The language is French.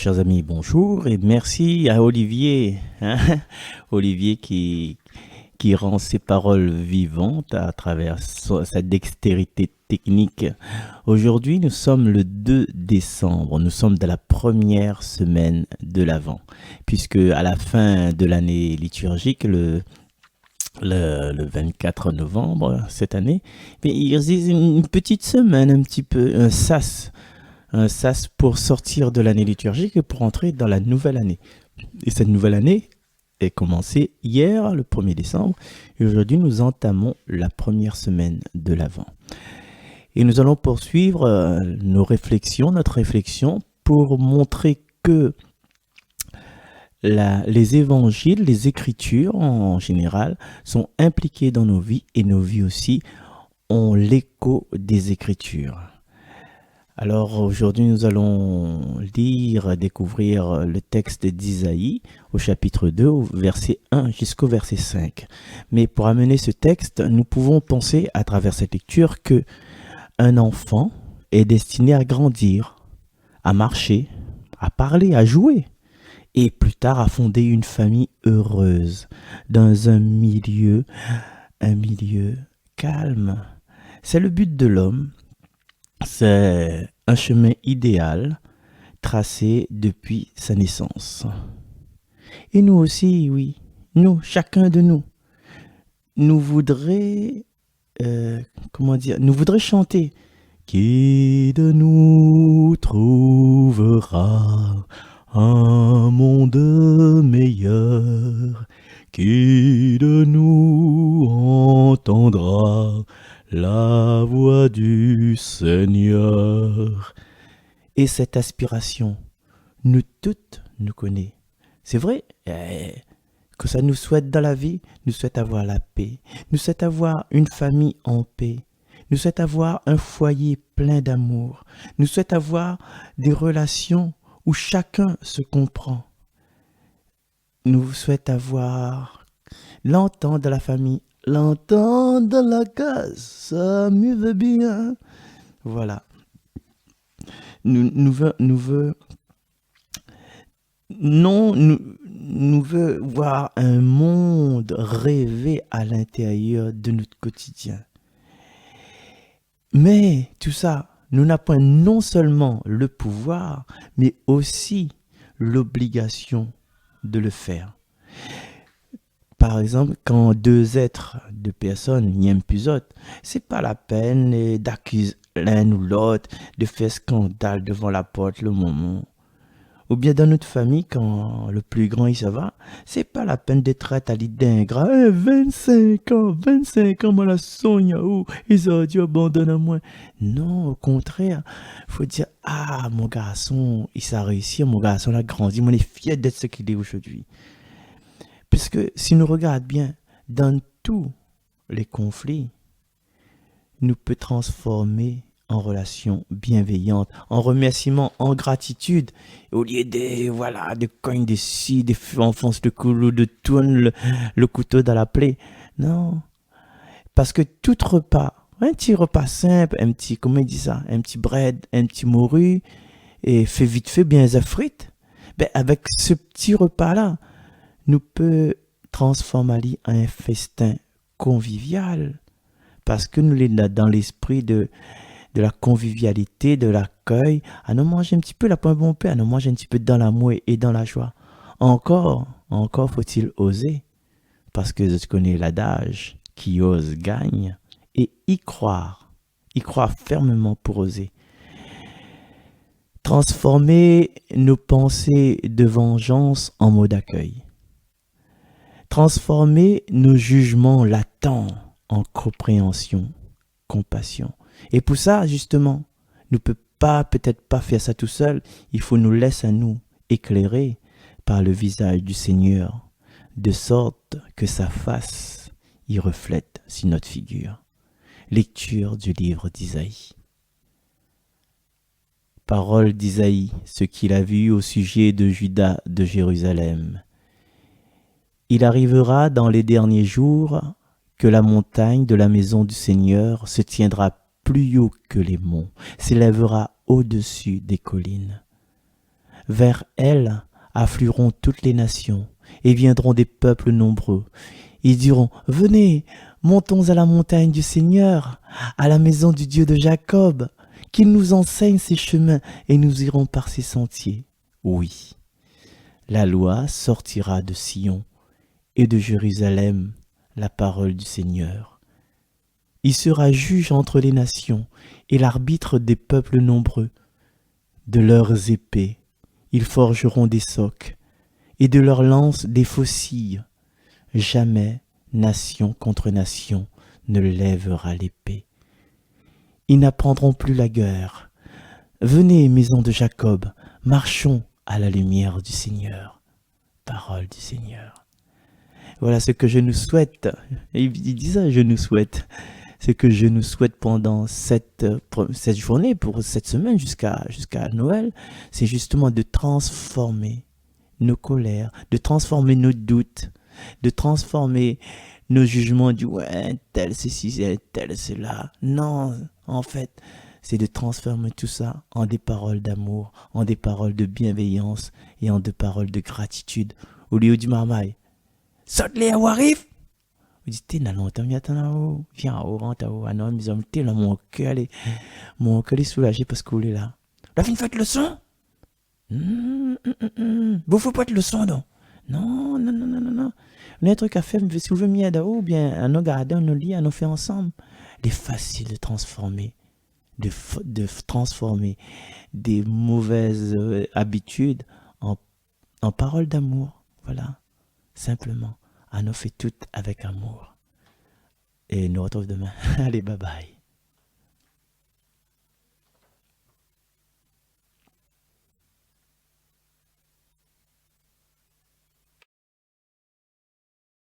chers amis, bonjour et merci à Olivier, hein, Olivier qui rend ses paroles vivantes à travers sa dextérité technique. Aujourd'hui, nous sommes le 2 décembre, nous sommes dans la première semaine de l'Avent, puisque à la fin de l'année liturgique, le 24 novembre cette année, mais il existe une petite semaine, un petit peu, un sas pour sortir de l'année liturgique et pour entrer dans la nouvelle année. Et cette nouvelle année est commencée hier, le 1er décembre, et aujourd'hui nous entamons la première semaine de l'Avent. Et nous allons poursuivre notre réflexion pour montrer que les évangiles, les écritures en général, sont impliquées dans nos vies et nos vies aussi ont l'écho des écritures. Alors aujourd'hui nous allons découvrir le texte d'Isaïe au chapitre 2, au verset 1 jusqu'au verset 5. Mais pour amener ce texte, nous pouvons penser à travers cette lecture que un enfant est destiné à grandir, à marcher, à parler, à jouer et plus tard à fonder une famille heureuse dans un milieu calme. C'est le but de l'homme. C'est un chemin idéal tracé depuis sa naissance. Et nous aussi, oui, nous, chacun de nous, nous voudrait, nous voudrait chanter. Qui de nous trouvera un monde meilleur? Qui de nous entendra la voix du Seigneur? Et cette aspiration, nous toutes nous connaissons. C'est vrai que ça nous souhaite dans la vie, nous souhaite avoir la paix, nous souhaite avoir une famille en paix, nous souhaite avoir un foyer plein d'amour, nous souhaite avoir des relations où chacun se comprend. Nous souhaite avoir l'entente de la famille, l'entente de la case, ça me veut bien. Voilà. Nous veut voir un monde rêvé à l'intérieur de notre quotidien. Mais tout ça, nous n'avons pas non seulement le pouvoir, mais aussi l'obligation de le faire. Par exemple, quand deux personnes n'aiment plus autres, c'est pas la peine d'accuser l'un ou l'autre, de faire scandale devant la porte le moment. Ou bien dans notre famille, quand le plus grand il se va, c'est pas la peine de traiter à l'idée d'ingrat. 25 ans, moi la Sonia, ils ont dit abandonne à moi. Non, au contraire, faut dire, mon garçon, il s'est réussi, mon garçon a grandi, moi il est fier d'être ce qu'il est aujourd'hui. Puisque si nous regardons bien, dans tous les conflits, nous peut transformer en relation bienveillante, en remerciement, en gratitude, au lieu de cogner de scie, de enfoncer le couteau, de tourner le couteau dans la plaie. Non, parce que tout repas, un petit repas simple, un petit bread, un petit morue, et fait vite fait bien les frites, avec ce petit repas-là, nous peut transformer en un festin convivial, parce que nous sommes dans l'esprit de la convivialité, de l'accueil, à nous manger un petit peu la pomme bon pain, à nous manger un petit peu dans l'amour et dans la joie. Encore faut-il oser, parce que je connais l'adage, qui ose gagne, et y croire fermement pour oser. Transformer nos pensées de vengeance en mots d'accueil. Transformer nos jugements latents en compréhension, compassion. Et pour ça, justement, nous ne pouvons peut-être pas faire ça tout seul. Il faut nous laisser à nous éclairer par le visage du Seigneur, de sorte que sa face y reflète sur notre figure. Lecture du livre d'Isaïe. Parole d'Isaïe, ce qu'il a vu au sujet de Juda, de Jérusalem. Il arrivera dans les derniers jours que la montagne de la maison du Seigneur se tiendra plus haut que les monts, s'élèvera au-dessus des collines. Vers elle afflueront toutes les nations et viendront des peuples nombreux. Ils diront, venez, montons à la montagne du Seigneur, à la maison du Dieu de Jacob, qu'il nous enseigne ses chemins et nous irons par ses sentiers. Oui, la loi sortira de Sion et de Jérusalem, la parole du Seigneur. Il sera juge entre les nations et l'arbitre des peuples nombreux. De leurs épées, ils forgeront des socs et de leurs lances des faucilles. Jamais nation contre nation ne lèvera l'épée. Ils n'apprendront plus la guerre. Venez, maison de Jacob, marchons à la lumière du Seigneur. Parole du Seigneur. Voilà ce que je nous souhaite. Il dit ça, je nous souhaite. Ce que je nous souhaite pendant cette journée, pour cette semaine jusqu'à Noël, c'est justement de transformer nos colères, de transformer nos doutes, de transformer nos jugements du ouais, tel ceci, tel cela. Non, en fait, c'est de transformer tout ça en des paroles d'amour, en des paroles de bienveillance et en des paroles de gratitude. Au lieu du marmaille, saute les arrive. Vous dites, t'es là longtemps, viens en haut, rentre en haut, ah non, mes hommes, t'es là, mon cœur est soulagé parce qu'on est là. La fin, faites le son. Vous faut pas être le son, non. Non. On a un truc à faire, si vous voulez m'y ou bien à nos garder, à nos lits, à nous faire ensemble. Il est facile de transformer, de transformer des mauvaises habitudes en paroles d'amour. Voilà, simplement. À nous fait tout avec amour. Et nous retrouvons demain. Allez, bye bye.